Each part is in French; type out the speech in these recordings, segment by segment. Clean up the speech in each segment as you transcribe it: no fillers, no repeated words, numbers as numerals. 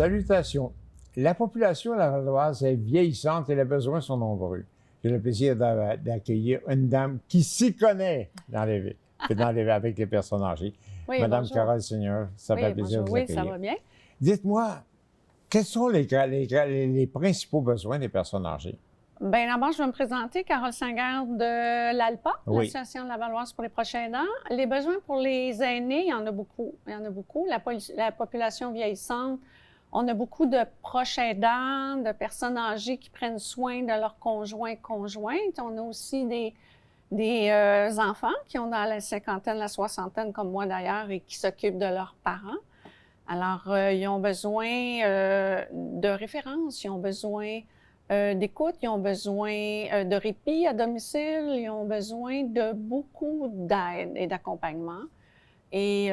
Salutations. La population lavalloise est vieillissante et les besoins sont nombreux. J'ai le plaisir d'accueillir une dame qui s'y connaît avec les personnes âgées. Oui, Madame bonjour. Carole Seigneur, ça fait plaisir de vous accueillir. Oui, ça va bien. Dites-moi, quels sont les principaux besoins des personnes âgées? Bien, d'abord, je vais me présenter, Carole Seigneur de l'ALPA, Oui. l'Association lavalloise pour les proches aidants. Les besoins pour les aînés, il y en a beaucoup. Il y en a beaucoup. La population vieillissante, on a beaucoup de proches aidants, de personnes âgées qui prennent soin de leurs conjointes. On a aussi des enfants qui ont dans la cinquantaine, la soixantaine, comme moi d'ailleurs, et qui s'occupent de leurs parents. Alors, ils ont besoin de références, ils ont besoin d'écoute, ils ont besoin de répit à domicile, ils ont besoin de beaucoup d'aide et d'accompagnement. Et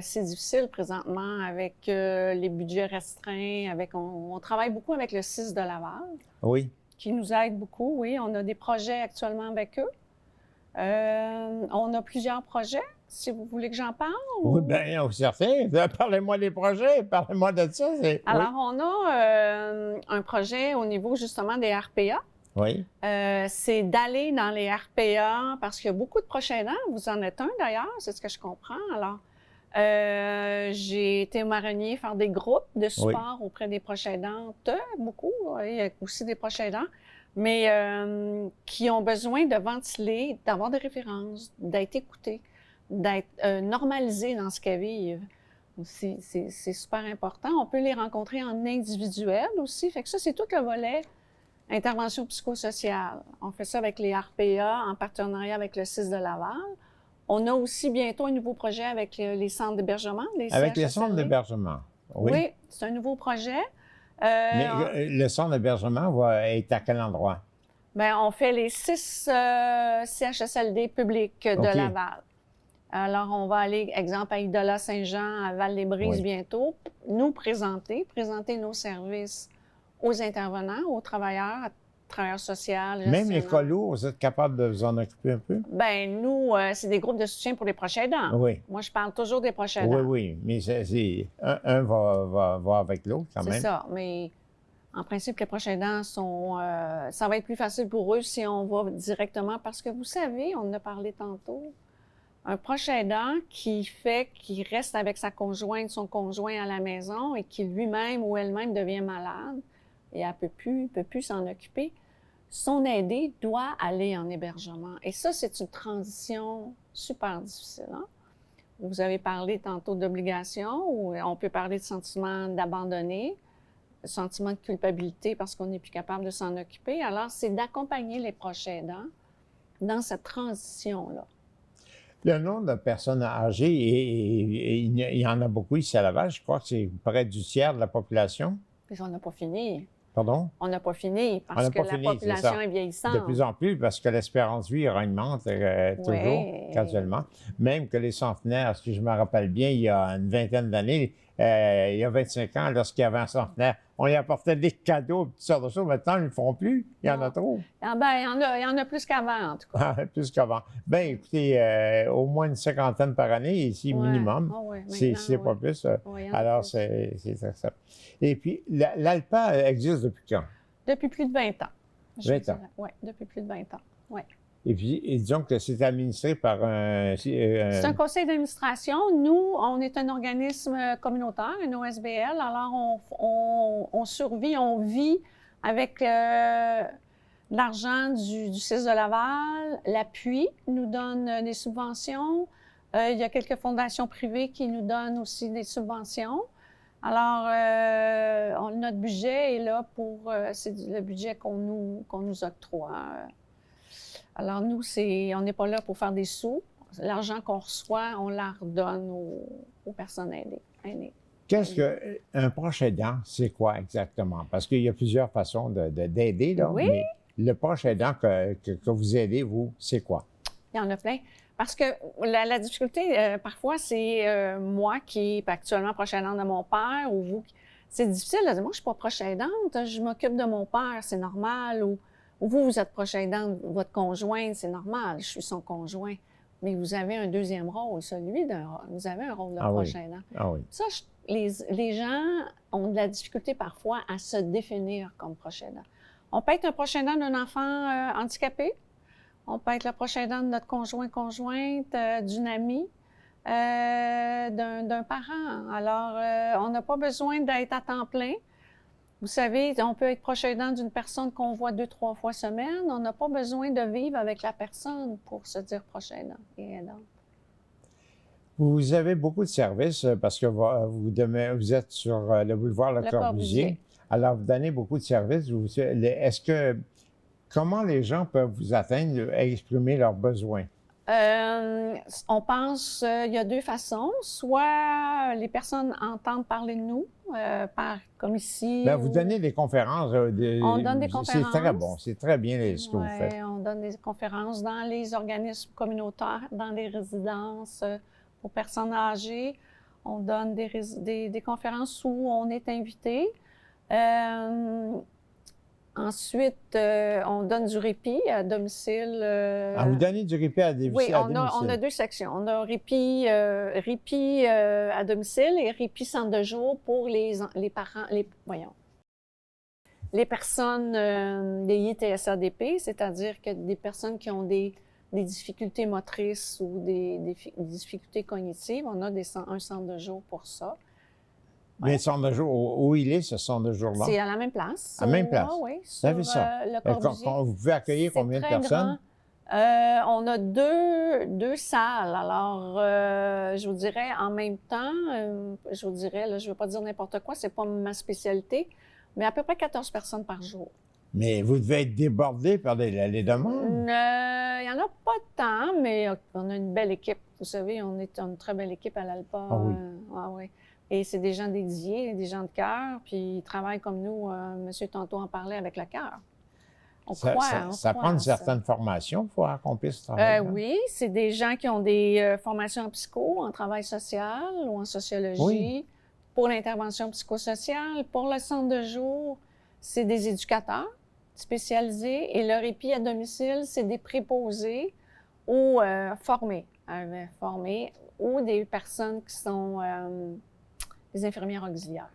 c'est difficile présentement avec les budgets restreints. On travaille beaucoup avec le CIS de Laval. Oui. Qui nous aide beaucoup, oui. On a des projets actuellement avec eux. On a plusieurs projets, si vous voulez que j'en parle. Oui, bien, certain. Parlez-moi des projets, parlez-moi de ça. Alors, on a un projet au niveau justement des RPA. Oui. C'est d'aller dans les RPA parce qu'il y a beaucoup de proches aidants. Vous en êtes un d'ailleurs, c'est ce que je comprends. Alors, j'ai été marrainier faire des groupes de support auprès des proches aidantes, beaucoup. Il y a aussi des proches aidants, mais qui ont besoin de ventiler, d'avoir des références, d'être écoutés, d'être normalisés dans ce qu'elles vivent. C'est super important. On peut les rencontrer en individuel aussi. Fait que ça, c'est tout le volet intervention psychosociale. On fait ça avec les RPA en partenariat avec le CIS de Laval. On a aussi bientôt un nouveau projet avec les centres d'hébergement, les Avec CHSLD. les centres d'hébergement, oui. C'est un nouveau projet. Mais le centre d'hébergement va être à quel endroit? Bien, on fait les 6 CHSLD publics de Laval. Alors, on va aller, exemple, à Idola-Saint-Jean, à Val-des-Brises bientôt, nous présenter nos services aux intervenants, aux travailleurs sociaux. Même les colos, vous êtes capable de vous en occuper un peu? Bien, nous, c'est des groupes de soutien pour les proches aidants. Oui. Moi, je parle toujours des proches aidants. Oui, mais un va avec l'autre quand même. C'est ça, mais en principe, les proches aidants sont... ça va être plus facile pour eux si on va directement, parce que vous savez, on en a parlé tantôt, un proche aidant qui reste avec sa conjointe, son conjoint à la maison et qui lui-même ou elle-même devient malade et elle peut plus s'en occuper, son aidé doit aller en hébergement. Et ça, c'est une transition super difficile. Hein? Vous avez parlé tantôt d'obligation, ou on peut parler de sentiment d'abandonner, sentiment de culpabilité parce qu'on n'est plus capable de s'en occuper. Alors, c'est d'accompagner les proches aidants dans cette transition-là. Le nombre de personnes âgées, il y en a beaucoup ici à Laval, je crois que c'est près du tiers de la population. Puis on n'a pas fini. Pardon? On n'a pas fini parce que la population est vieillissante. De plus en plus, parce que l'espérance de vie augmente toujours, casuellement. Même que les centenaires, si je me rappelle bien, il y a une vingtaine d'années, il y a 25 ans, lorsqu'il y avait un centenaire, on y apportait des cadeaux, toutes sortes de choses. Maintenant, ils ne le font plus. Il y en a trop. Ah ben, il y en a plus qu'avant, en tout cas. Plus qu'avant. Bien, écoutez, au moins une cinquantaine par année, ici, minimum. C'est pas plus. Alors, c'est ça. Et puis, l'ALPA existe depuis quand? Depuis plus de 20 ans. 20 ans? Oui, depuis plus de 20 ans. Oui. Et puis, disons que c'est administré par un... C'est un conseil d'administration. Nous, on est un organisme communautaire, un OSBL. Alors, on survit, on vit avec l'argent du CIS de Laval. L'appui nous donne des subventions. Il y a quelques fondations privées qui nous donnent aussi des subventions. Alors, notre budget est là c'est le budget qu'on nous octroie. Alors, nous, on n'est pas là pour faire des sous. L'argent qu'on reçoit, on la redonne aux personnes aînées. Qu'est-ce qu'un proche aidant, c'est quoi exactement? Parce qu'il y a plusieurs façons d'aider, là. Oui. Mais le proche aidant que vous aidez, vous, c'est quoi? Il y en a plein. Parce que la difficulté, parfois, c'est moi qui est actuellement proche aidante de mon père ou vous. C'est difficile de dire, moi, je ne suis pas proche aidante, je m'occupe de mon père, c'est normal. Ou vous êtes proche aidante, votre conjoint, c'est normal, je suis son conjoint. mais vous avez un deuxième rôle, vous avez un rôle de proche aidant. Ah oui. Ça, les gens ont de la difficulté parfois à se définir comme proche aidant. On peut être un proche aidant d'un enfant handicapé, on peut être le proche aidant de notre conjointe, d'une amie, d'un parent. Alors, on n'a pas besoin d'être à temps plein. Vous savez, on peut être proche aidant d'une personne qu'on voit 2-3 fois semaine. On n'a pas besoin de vivre avec la personne pour se dire proche aidant et aidant. Vous avez beaucoup de services parce que vous êtes sur le boulevard Le Corbusier. Alors, vous donnez beaucoup de services. Comment les gens peuvent vous atteindre et exprimer leurs besoins? On pense, il y a deux façons. Soit les personnes entendent parler de nous, comme ici. Bien, vous donnez des conférences. On donne des conférences. C'est très bon, c'est très bien ce que vous faites. On donne des conférences dans les organismes communautaires, dans les résidences pour personnes âgées. On donne des conférences où on est invité. Ensuite, on donne du répit à domicile. Vous donnez du répit à domicile? Oui, on a deux sections. On a répit à domicile et répit centre de jour pour les parents, les personnes des ITSADP, c'est-à-dire que des personnes qui ont des difficultés motrices ou des difficultés cognitives. On a un centre de jour pour ça. Mais le centre de jour, où il est, ce centre de jour-là? C'est à la même place. À la même place? Oui, sur Le Corbusier. Vous pouvez accueillir combien de personnes? On a deux salles. Alors, je vous dirais, en même temps, je vous dirais, là, je ne veux pas dire n'importe quoi, c'est pas ma spécialité, mais à peu près 14 personnes par jour. Mais vous devez être débordé par les demandes? Il n'y en a pas tant, mais on a une belle équipe. Vous savez, on est une très belle équipe à l'ALPA. Ah oui. Oui. Et c'est des gens dédiés, des gens de cœur, puis ils travaillent comme nous, Monsieur tantôt en parlait, avec le cœur. Ça prend une certaine formation pour accomplir ce travail. Oui, c'est des gens qui ont des formations en psycho, en travail social ou en sociologie, pour l'intervention psychosociale. Pour le centre de jour, c'est des éducateurs spécialisés et le répit à domicile, c'est des préposés ou formés ou des personnes qui sont des infirmières auxiliaires.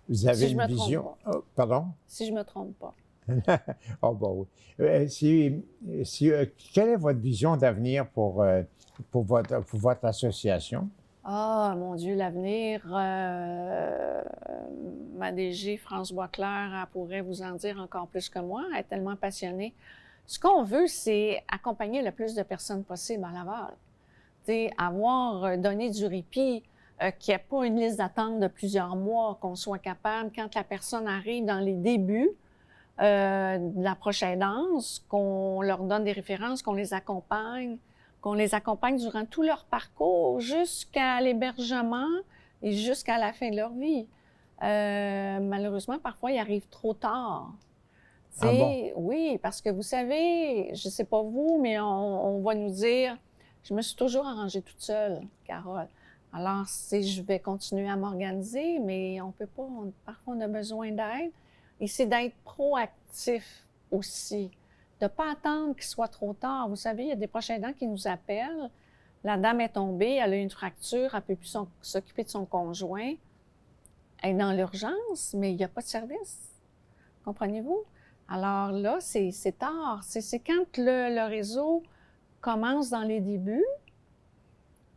Vous avez une vision? Pardon? Si je ne me trompe pas. Oh, bon, oui. Quelle est votre vision d'avenir pour votre association? Ah, mon Dieu, l'avenir, ma DG, France Boisclair, elle pourrait vous en dire encore plus que moi. Elle est tellement passionnée. Ce qu'on veut, c'est accompagner le plus de personnes possible à Laval. T'sais, avoir donné du répit, qu'il n'y ait pas une liste d'attente de plusieurs mois, qu'on soit capable, quand la personne arrive dans les débuts de la prochaine aidance, qu'on leur donne des références, qu'on les accompagne durant tout leur parcours jusqu'à l'hébergement et jusqu'à la fin de leur vie. Malheureusement, parfois, ils arrivent trop tard. Ah bon? Oui, parce que vous savez, je ne sais pas vous, mais on va nous dire, je me suis toujours arrangée toute seule, Carole. Alors, je vais continuer à m'organiser, mais on peut pas, parfois on a besoin d'aide. Et c'est d'être proactif aussi, de ne pas attendre qu'il soit trop tard. Vous savez, il y a des proches aidants qui nous appellent. La dame est tombée, elle a eu une fracture, elle ne peut plus s'occuper de son conjoint. Elle est dans l'urgence, mais il n'y a pas de service. Comprenez-vous? Alors là, c'est tard. C'est quand le réseau commence dans les débuts,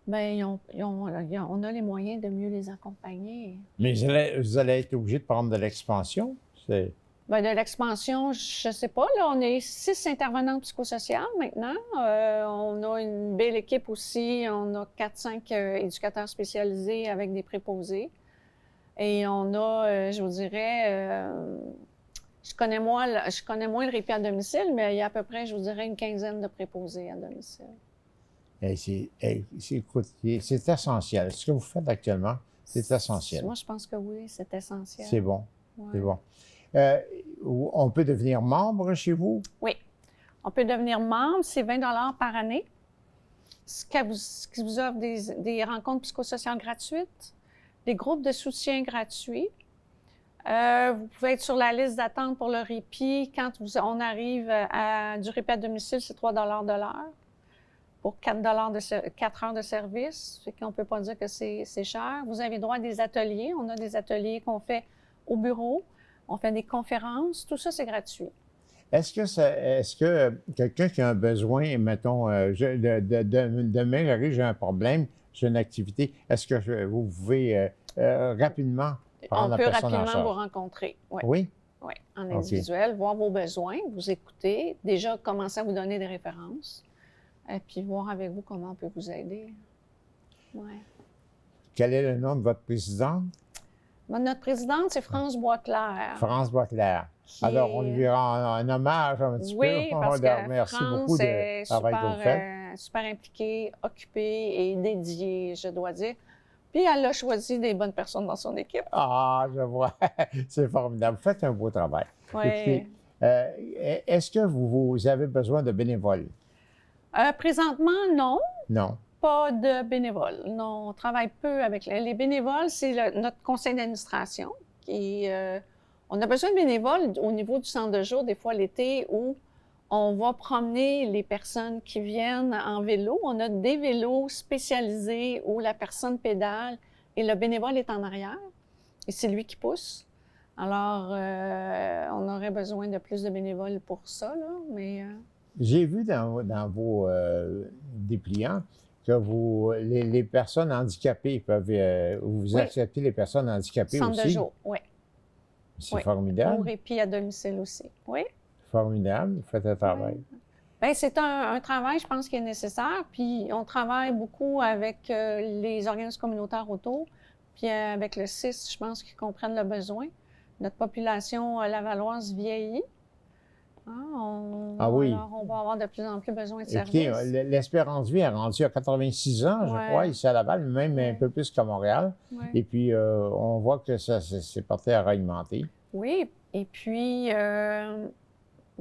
bien, on a les moyens de mieux les accompagner. Mais vous allez être obligé de prendre de l'expansion? Bien, de l'expansion, je ne sais pas. Là, on est 6 intervenants psychosociales maintenant. On a une belle équipe aussi. On a 4-5 éducateurs spécialisés avec des préposés. Et on a, je vous dirais, je connais moins le répit à domicile, mais il y a à peu près, je vous dirais, une quinzaine de préposés à domicile. C'est essentiel. Ce que vous faites actuellement, c'est essentiel. Moi, je pense que oui, c'est essentiel. C'est bon. Ouais. C'est bon. On peut devenir membre chez vous? Oui. On peut devenir membre, c'est 20 $ par année, ce qui vous offre des rencontres psychosociales gratuites, des groupes de soutien gratuits. Vous pouvez être sur la liste d'attente pour le répit. Quand on arrive du répit à domicile, c'est 3 $ de l'heure. pour 4 heures de service, ce qu'on ne peut pas dire que c'est cher. Vous avez droit à des ateliers. On a des ateliers qu'on fait au bureau. On fait des conférences. Tout ça, c'est gratuit. Est-ce que quelqu'un qui a un besoin, mettons, demain, j'arrive, j'ai un problème, j'ai une activité, est-ce que vous pouvez rapidement prendre la personne en charge? On peut rapidement vous rencontrer. Ouais. Oui? Oui, en individuel, voir vos besoins, vous écouter, déjà commencer à vous donner des références, et puis voir avec vous comment on peut vous aider. Ouais. Quel est le nom de votre présidente? Notre présidente, c'est France Boisclair. France Boisclair. Alors, on lui rend un hommage un petit peu. Oui, parce que merci France beaucoup de est travail que vous faites. super impliquée, occupée et dédiée, je dois dire. Puis elle a choisi des bonnes personnes dans son équipe. Ah, je vois. C'est formidable. Vous faites un beau travail. Oui. Écoutez, est-ce que vous avez besoin de bénévoles? Présentement, non. Non. Pas de bénévoles. Non, on travaille peu avec les bénévoles. C'est notre conseil d'administration. On a besoin de bénévoles au niveau du centre de jour, des fois l'été, où on va promener les personnes qui viennent en vélo. On a des vélos spécialisés où la personne pédale et le bénévole est en arrière. Et c'est lui qui pousse. Alors, on aurait besoin de plus de bénévoles pour ça, là, mais... J'ai vu dans vos dépliants que les personnes handicapées peuvent... vous acceptez les personnes handicapées aussi? Centre de jour, oui. C'est formidable. Au répit à domicile aussi, oui. Formidable, vous faites un travail. Oui. Bien, c'est un travail, je pense, qui est nécessaire. Puis on travaille beaucoup avec les organismes communautaires autour, puis avec le CIS, je pense qu'ils comprennent le besoin. Notre population lavalloise vieillit. Oui. Alors, on va avoir de plus en plus besoin de Écoutez, services. l'espérance de vie est rendue à 86 ans, je crois, ici à Laval, même un peu plus qu'à Montréal. Ouais. Et puis, on voit que ça s'est porté à augmenter. Oui, et puis, il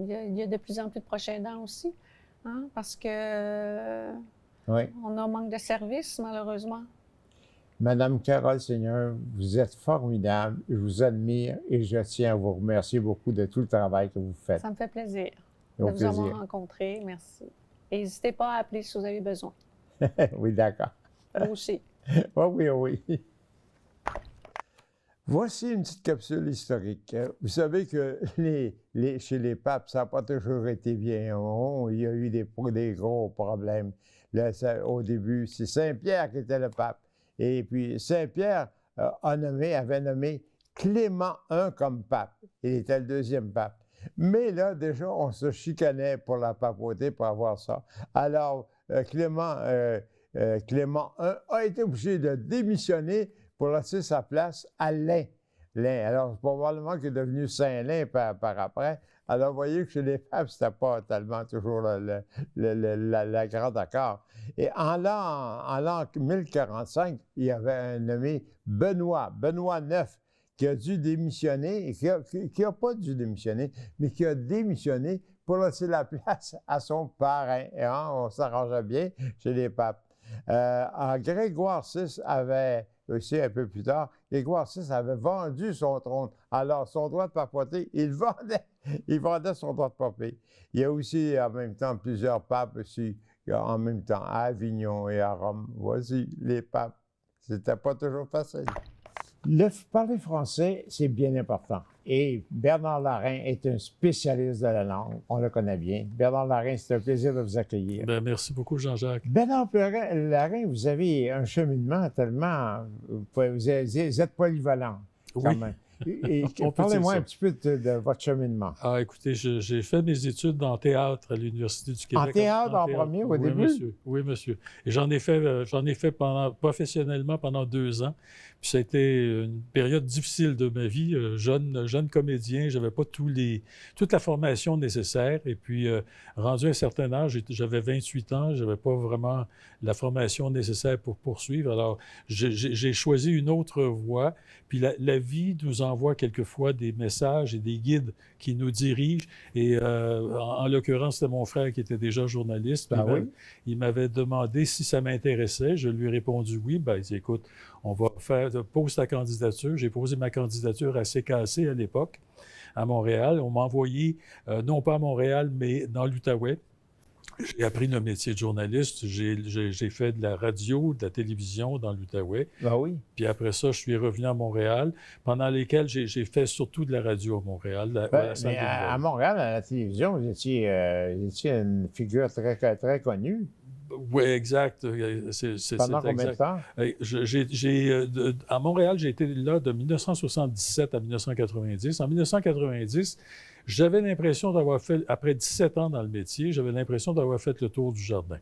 y a de plus en plus de proches aidants aussi, parce que on a un manque de services, malheureusement. Madame Carole Seigneur, vous êtes formidable, je vous admire et je tiens à vous remercier beaucoup de tout le travail que vous faites. Ça me fait plaisir de vous avoir rencontré. Merci. Et n'hésitez pas à appeler si vous avez besoin. Oui, d'accord. Vous aussi. Oui. Voici une petite capsule historique. Vous savez que chez les papes, ça n'a pas toujours été bien. Il y a eu des gros problèmes. Là, au début, c'est Saint-Pierre qui était le pape. Et puis, Saint-Pierre avait nommé Clément I comme pape. Il était le deuxième pape. Mais là, déjà, on se chicanait pour la papauté pour avoir ça. Alors, Clément I a été obligé de démissionner pour laisser sa place à Lain. Alors, probablement qu'il est devenu Saint-Lain par après. Alors, vous voyez que chez les papes, c'était pas tellement toujours la grande accord. Et en l'an 1045, il y avait un nommé Benoît IX, qui a dû démissionner, et qui n'a pas dû démissionner, mais qui a démissionné pour laisser la place à son parrain. Et on s'arrangeait bien chez les papes. Grégoire VI avait, aussi un peu plus tard, Grégoire VI avait vendu son trône. Alors, son droit de papauté, il vendait son droit de paper. Il y a aussi, en même temps, plusieurs papes aussi, en même temps, à Avignon et à Rome. Voici les papes. C'était pas toujours facile. Parler français, c'est bien important. Et Bernard Larin est un spécialiste de la langue. On le connaît bien. Bernard Larin, c'est un plaisir de vous accueillir. Bien, merci beaucoup, Jean-Jacques. Bernard Larin, vous avez un cheminement tellement... Vous êtes polyvalent, quand même. Et parlez-moi un petit peu de votre cheminement. Écoutez, j'ai fait mes études en théâtre à l'Université du Québec. En théâtre en premier, au début? Monsieur. Oui, monsieur. Et j'en ai fait professionnellement pendant 2 ans. Puis ça a été une période difficile de ma vie. Jeune comédien, j'avais pas toute la formation nécessaire. Et puis, rendu à un certain âge, j'avais 28 ans, j'avais pas vraiment la formation nécessaire pour poursuivre. Alors, j'ai choisi une autre voie. Puis la vie nous envoie quelquefois des messages et des guides qui nous dirigent. Et en l'occurrence, c'était mon frère qui était déjà journaliste. Il m'avait demandé si ça m'intéressait. Je lui ai répondu oui. Il dit, écoute, on va pose ta candidature. J'ai posé ma candidature à CKC à l'époque, à Montréal. On m'a envoyé, non pas à Montréal, mais dans l'Outaouais. J'ai appris le métier de journaliste. J'ai fait de la radio, de la télévision dans l'Outaouais. Ben oui. Puis après ça, je suis revenu à Montréal, pendant lesquels j'ai fait surtout de la radio à Montréal. Mais à Montréal, à la télévision, vous étiez une figure très, très connue. Oui, exact. Pendant combien de temps? À Montréal, j'ai été là de 1977 à 1990. En 1990, j'avais l'impression d'avoir fait, après 17 ans dans le métier, j'avais l'impression d'avoir fait le tour du jardin.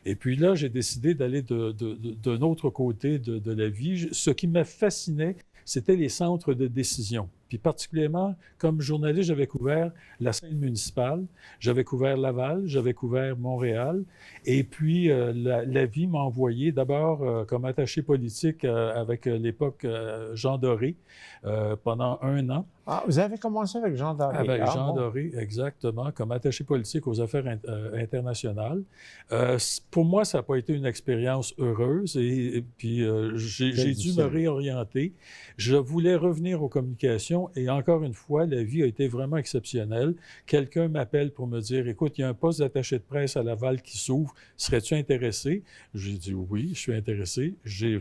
Et puis là, j'ai décidé d'aller d'un autre côté de la vie. Ce qui me fascinait, c'était les centres de décision. Puis particulièrement, comme journaliste, j'avais couvert la scène municipale, j'avais couvert Laval, j'avais couvert Montréal. Et puis, la vie m'a envoyé d'abord comme attaché politique avec l'époque Jean Doré pendant 1 an. Ah, vous avez commencé avec Jean Doré. Avec Jean Doré, exactement, comme attaché politique aux affaires internationales. Pour moi, ça n'a pas été une expérience heureuse et puis j'ai dû me réorienter. Je voulais revenir aux communications et encore une fois, la vie a été vraiment exceptionnelle. Quelqu'un m'appelle pour me dire, écoute, il y a un poste d'attaché de presse à Laval qui s'ouvre, serais-tu intéressé? J'ai dit oui, je suis intéressé. J'ai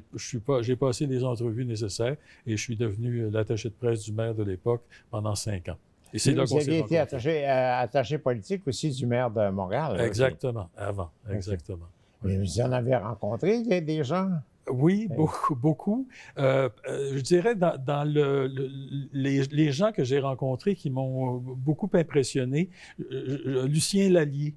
passé les entrevues nécessaires et je suis devenu l'attaché de presse du maire de l'époque pendant 5 ans. Et c'est là qu'on s'est rencontrés. Vous aviez été attaché politique aussi du maire de Montréal. Exactement, avant, exactement. Mais vous en avez rencontré des gens? Oui, beaucoup. Je dirais dans les gens que j'ai rencontrés qui m'ont beaucoup impressionné, Lucien Lallier,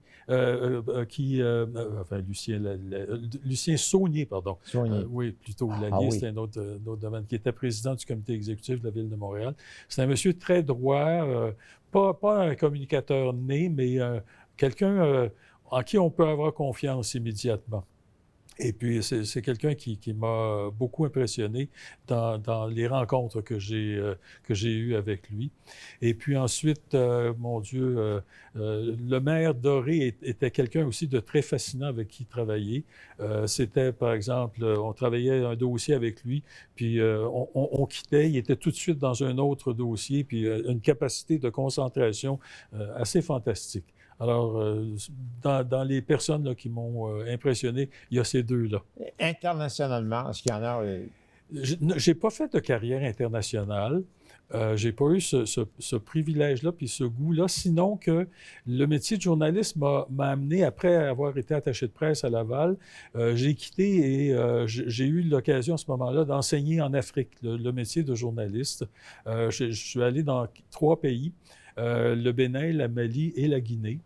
Lucien Saunier, pardon. Saunier. Oui, plutôt Lallier, c'est un autre domaine, qui était président du comité exécutif de la Ville de Montréal. C'est un monsieur très droit, pas un communicateur né, mais quelqu'un en qui on peut avoir confiance immédiatement. Et puis, c'est quelqu'un qui m'a beaucoup impressionné dans les rencontres que j'ai eues avec lui. Et puis ensuite, mon Dieu, le maire Doré était quelqu'un aussi de très fascinant avec qui travailler. C'était, par exemple, on travaillait un dossier avec lui, puis on quittait, il était tout de suite dans un autre dossier, puis une capacité de concentration assez fantastique. Alors, dans les personnes là, qui m'ont impressionné, il y a ces deux-là. Internationalement, est-ce qu'il y en a? J'ai pas fait de carrière internationale. J'ai pas eu ce privilège-là puis ce goût-là, sinon que le métier de journaliste m'a amené, après avoir été attaché de presse à Laval, j'ai quitté et j'ai eu l'occasion à ce moment-là d'enseigner en Afrique le métier de journaliste. Je suis allé dans 3 pays, le Bénin, la Mali et la Guinée.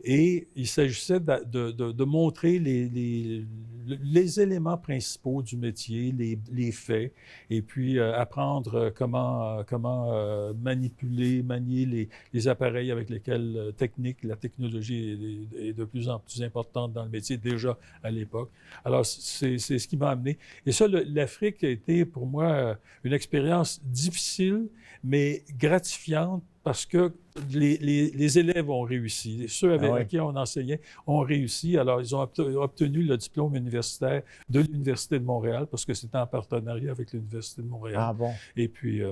Et il s'agissait de montrer les éléments principaux du métier, les faits, et puis apprendre comment manier les appareils avec lesquels la technologie est de plus en plus importante dans le métier, déjà à l'époque. Alors, c'est ce qui m'a amené. Et ça, l'Afrique a été pour moi une expérience difficile, mais gratifiante, parce que les élèves ont réussi. Ceux avec qui on enseignait ont réussi. Alors, ils ont obtenu le diplôme universitaire de l'Université de Montréal, parce que c'était en partenariat avec l'Université de Montréal. Ah bon? Et puis...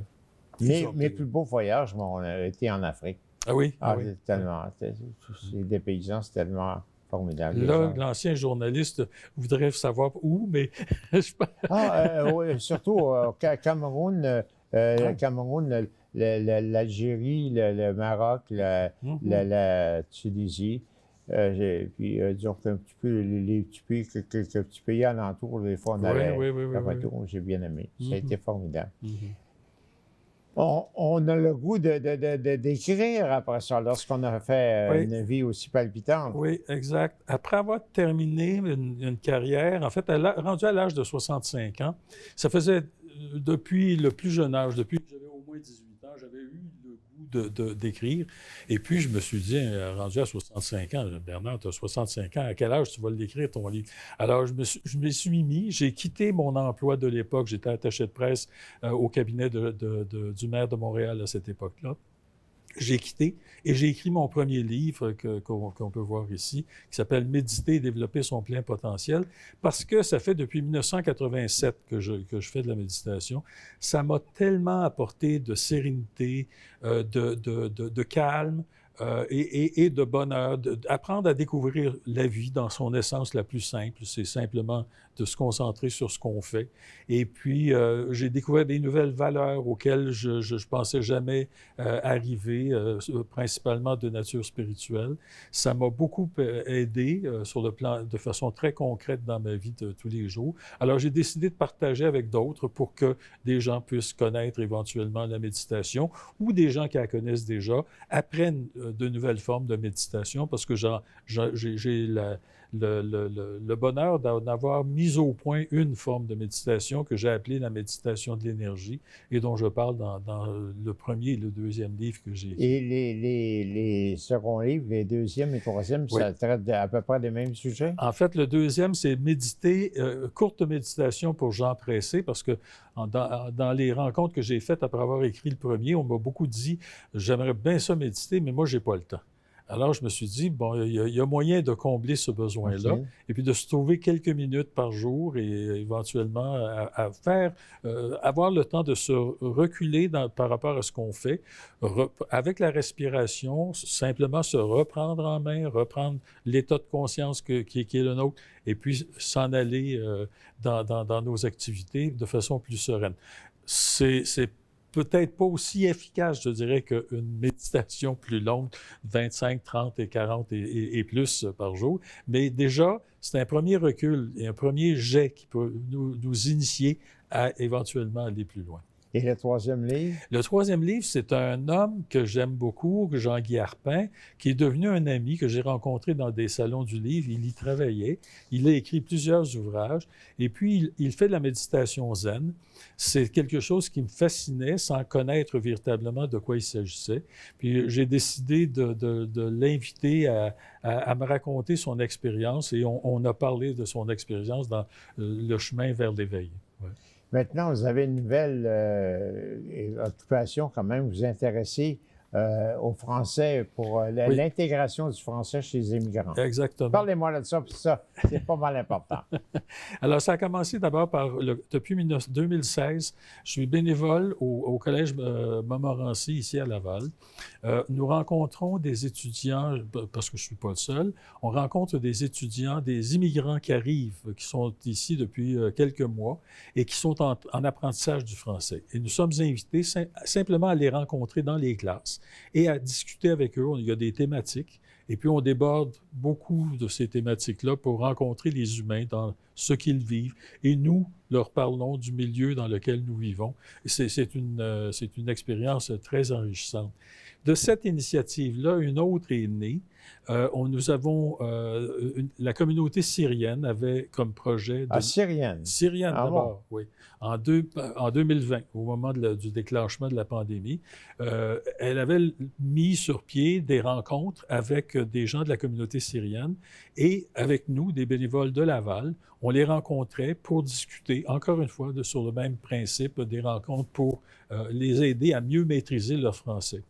mes plus beaux voyages m'ont été en Afrique. Ah oui? Ah oui. C'est tellement... Les dépaysants, c'est tellement formidable. Là, l'ancien journaliste voudrait savoir où, mais... oui, surtout au Cameroun, l'Algérie, le Maroc, la Tunisie, puis disons qu'un petit peu les petits pays alentours, des fois on allait retour, j'ai bien aimé. Ça a été formidable. On a le goût d'écrire après ça, lorsqu'on a fait une vie aussi palpitante. Oui, exact. Après avoir terminé une carrière, en fait, rendu à l'âge de 65 ans, ça faisait depuis le plus jeune âge, depuis que j'avais au moins 18 ans, j'avais eu le goût d'écrire. Et puis, je me suis dit, rendu à 65 ans, Bernard, tu as 65 ans, à quel âge tu vas l'écrire, ton livre? Alors, je me suis mis, j'ai quitté mon emploi de l'époque, j'étais attaché de presse au cabinet du maire de Montréal à cette époque-là. J'ai quitté et j'ai écrit mon premier livre qu'on peut voir ici, qui s'appelle « Méditer et développer son plein potentiel », parce que ça fait depuis 1987 que je fais de la méditation. Ça m'a tellement apporté de sérénité, de calme, et de bonheur, apprendre à découvrir la vie dans son essence la plus simple. C'est simplement de se concentrer sur ce qu'on fait. Et puis, j'ai découvert des nouvelles valeurs auxquelles je ne pensais jamais arriver, principalement de nature spirituelle. Ça m'a beaucoup aidé sur le plan, de façon très concrète dans ma vie de tous les jours. Alors, j'ai décidé de partager avec d'autres pour que des gens puissent connaître éventuellement la méditation ou des gens qui la connaissent déjà apprennent de nouvelles formes de méditation parce que j'ai le bonheur d'en avoir mis au point une forme de méditation que j'ai appelée la méditation de l'énergie et dont je parle dans le premier et le deuxième livre que j'ai écrit. Et les seconds livres, les deuxième et troisième, Oui. ça traite à peu près des mêmes sujets? En fait, le deuxième, c'est méditer, courte méditation pour gens pressés, parce que dans les rencontres que j'ai faites après avoir écrit le premier, on m'a beaucoup dit « j'aimerais bien ça méditer, mais moi, j'ai pas le temps ». Alors, je me suis dit, bon, il y a moyen de combler ce besoin-là, OK. et puis de se trouver quelques minutes par jour et éventuellement à faire, avoir le temps de se reculer par rapport à ce qu'on fait, avec la respiration, simplement se reprendre en main, reprendre l'état de conscience qui est le nôtre, et puis s'en aller dans nos activités de façon plus sereine. C'est peut-être pas aussi efficace, je dirais, qu'une méditation plus longue, 25, 30 et 40 et plus par jour. Mais déjà, c'est un premier recul et un premier jet qui peut nous initier à éventuellement aller plus loin. Et le troisième livre? Le troisième livre, c'est un homme que j'aime beaucoup, Jean-Guy Arpin, qui est devenu un ami que j'ai rencontré dans des salons du livre. Il y travaillait. Il a écrit plusieurs ouvrages. Et puis, il fait de la méditation zen. C'est quelque chose qui me fascinait sans connaître véritablement de quoi il s'agissait. Puis, j'ai décidé de l'inviter à me raconter son expérience. Et on a parlé de son expérience dans le chemin vers l'éveil. Ouais. Maintenant, vous avez une nouvelle occupation quand même. Vous vous intéressez au français pour Oui. l'intégration du français chez les immigrants. Exactement. Parlez-moi de ça, puis ça, c'est pas mal important. Alors, ça a commencé d'abord depuis 2016, je suis bénévole au Collège Montmorency, ici à Laval. Nous rencontrons des étudiants, parce que je ne suis pas le seul, on rencontre des étudiants, des immigrants qui arrivent, qui sont ici depuis quelques mois et qui sont en apprentissage du français. Et nous sommes invités simplement à les rencontrer dans les classes et à discuter avec eux. Il y a des thématiques. Et puis, on déborde beaucoup de ces thématiques-là pour rencontrer les humains dans ce qu'ils vivent. Et nous leur parlons du milieu dans lequel nous vivons. Et c'est une expérience très enrichissante. De cette initiative-là, une autre est née. Nous avons... la communauté syrienne avait comme projet... Syrienne? Syrienne, d'abord, bon? Oui. En 2020, au moment du déclenchement de la pandémie, elle avait mis sur pied des rencontres avec des gens de la communauté syrienne et avec nous, des bénévoles de Laval. On les rencontrait pour discuter, encore une fois, sur le même principe, des rencontres pour les aider à mieux maîtriser leur français.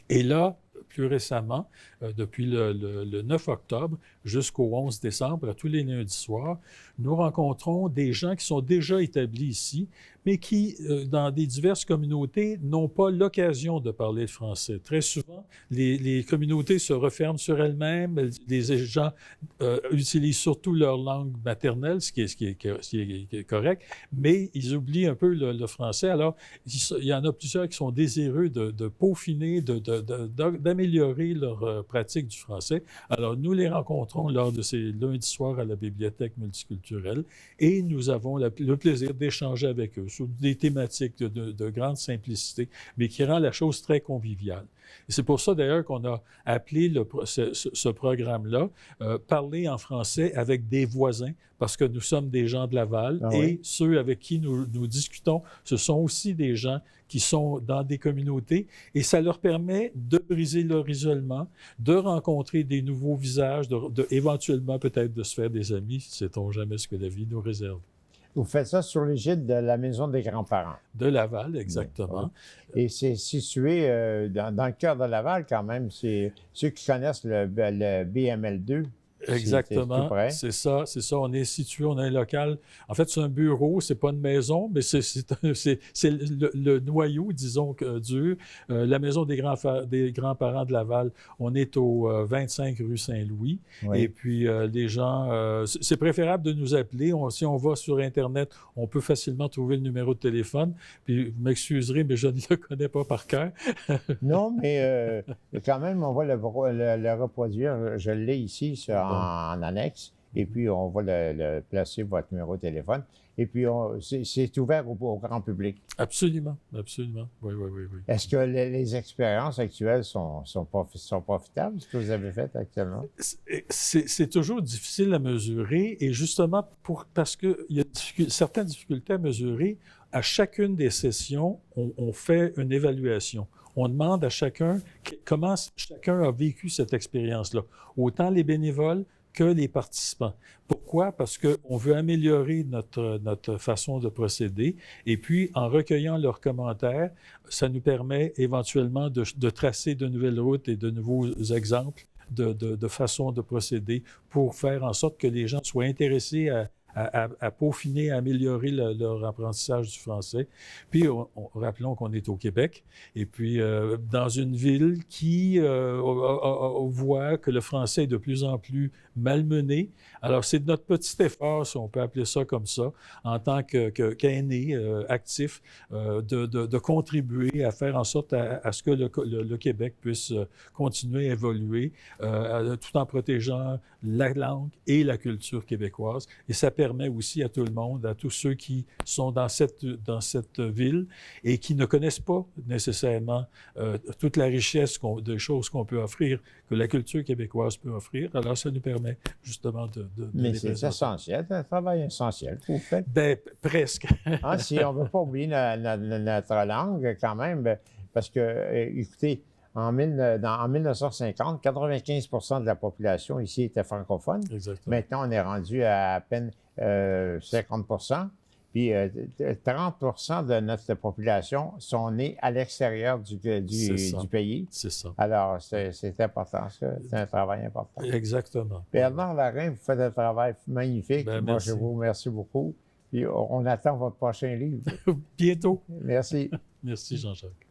Et là, plus récemment, depuis le 9 octobre jusqu'au 11 décembre, à tous les lundis soirs, nous rencontrons des gens qui sont déjà établis ici, mais qui, dans des diverses communautés, n'ont pas l'occasion de parler le français. Très souvent, les communautés se referment sur elles-mêmes, les gens utilisent surtout leur langue maternelle, ce qui est correct, mais ils oublient un peu le français. Alors, il y en a plusieurs qui sont désireux de peaufiner, d'améliorer leur pratique du français. Alors, nous les rencontrons lors de ces lundis soirs à la bibliothèque multiculturelle et nous avons le plaisir d'échanger avec eux sur des thématiques de grande simplicité, mais qui rend la chose très conviviale. Et c'est pour ça, d'ailleurs, qu'on a appelé ce programme-là « Parler en français avec des voisins », parce que nous sommes des gens de Laval et ceux avec qui nous discutons, ce sont aussi des gens qui sont dans des communautés et ça leur permet de briser leur isolement, de rencontrer des nouveaux visages, éventuellement peut-être de se faire des amis, sait-on jamais ce que la vie nous réserve. Vous faites ça sur l'égide de la Maison des grands-parents. De Laval, exactement. Et c'est situé dans le cœur de Laval quand même. C'est ceux qui connaissent le BML2. Exactement, c'est ça. On est situé, on a un local. En fait, c'est un bureau, c'est pas une maison, mais c'est le noyau, disons, dur. La maison des grands-parents de Laval, on est au 25 rue Saint-Louis. Oui. Et puis, les gens, c'est préférable de nous appeler. Si on va sur Internet, on peut facilement trouver le numéro de téléphone. Puis, vous m'excuserez, mais je ne le connais pas par cœur. Non, mais quand même, on va le reproduire. Je l'ai ici en annexe. Et puis, on va le placer, votre numéro de téléphone. Et puis, c'est ouvert au grand public. Absolument. Oui. Est-ce que les expériences actuelles sont profitables, ce que vous avez fait actuellement? C'est toujours difficile à mesurer. Et justement, parce qu'il y a certaines difficultés à mesurer, à chacune des sessions, on fait une évaluation. On demande à chacun comment chacun a vécu cette expérience-là, autant les bénévoles que les participants. Pourquoi? Parce qu'on veut améliorer notre façon de procéder et puis, en recueillant leurs commentaires, ça nous permet éventuellement de tracer de nouvelles routes et de nouveaux exemples de façon de procéder pour faire en sorte que les gens soient intéressés à peaufiner, à améliorer leur apprentissage du français. Puis, rappelons qu'on est au Québec, et puis dans une ville qui voit que le français est de plus en plus malmené. Alors, c'est notre petit effort, si on peut appeler ça comme ça, en tant qu'aîné actif, de contribuer à faire en sorte à ce que le Québec puisse continuer à évoluer tout en protégeant la langue et la culture québécoise. Et ça permet aussi à tout le monde, à tous ceux qui sont dans cette ville et qui ne connaissent pas nécessairement toute la richesse des choses qu'on peut offrir, que la culture québécoise peut offrir. Alors, ça nous permet justement de Mais c'est essentiel, c'est un travail essentiel que vous faites. Bien, presque. Si on ne veut pas oublier notre langue quand même, parce que, écoutez, en 1950, 95% de la population ici était francophone. Exactement. Maintenant, on est rendu à peine 50%. Puis 30% de notre population sont nés à l'extérieur du pays. C'est ça. Alors, c'est important, ça. C'est un travail important. Exactement. Bernard Larin, vous faites un travail magnifique. Moi, je vous remercie beaucoup. Puis on attend votre prochain livre. Bientôt. Merci. Merci, Jean-Jacques.